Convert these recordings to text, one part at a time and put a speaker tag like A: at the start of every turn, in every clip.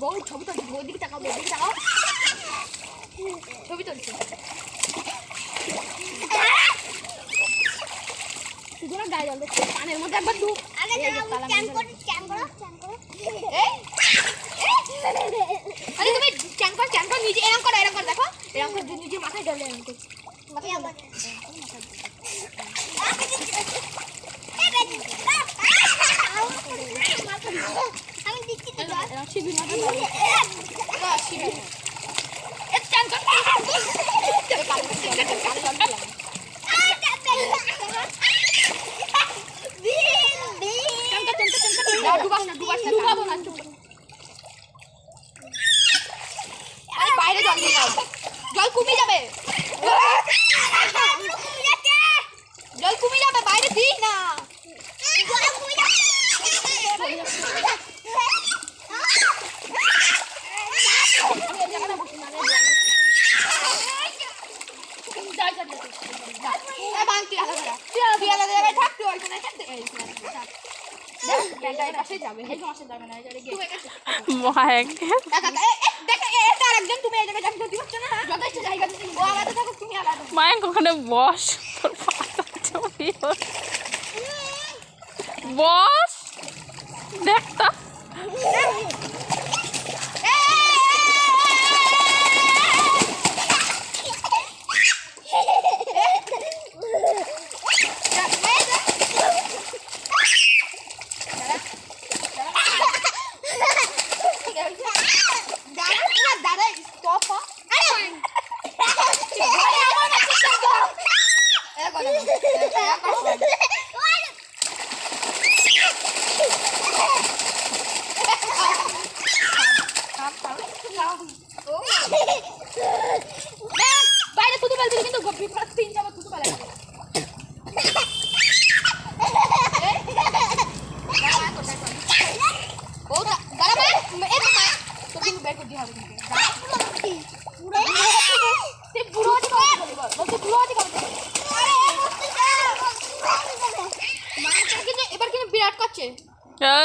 A: বউ ছবি তুলছে, বউর দিকে তাকাও, বউর দিকে তাকাও, ছবি তুলছে। শুধু না গায়ে জল দিচ্ছে, কানের মধ্যে একবার ডুব। আরে তুমি চ্যান কর নিজে এরকম করো, দেখো এরকম করে নিজে মাথায় জল এরকম করছে। আমি দিচ্ছি তো শিবির মাথা শিবির চ্যান কর বাইরে জল দিয়ে জল কমে যাবে, জল কমে যাবে, বাইরে দিই না।
B: মায়ের ওখানে বস, বস দেখতা
A: বাইরে থুতু ফেলতে কিন্তু তিন চামচ থুতু ফেলে এবার কিন্তু বিরাট করছে।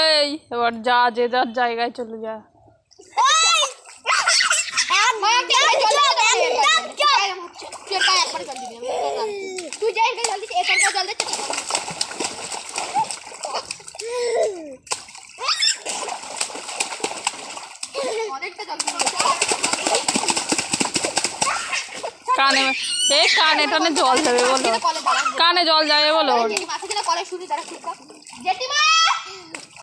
B: এই এবার যা যে যার জায়গায় চলে যা।
A: তুই যাই জল দিচ্ছি, এখানকার জল দিচ্ছে অনেকটা জল।
B: কানে কানে টানে জল যাবে বলো, কানে জল যাবে বলো।
A: মাথা যেন কলে শুনি তারা জেঠিমা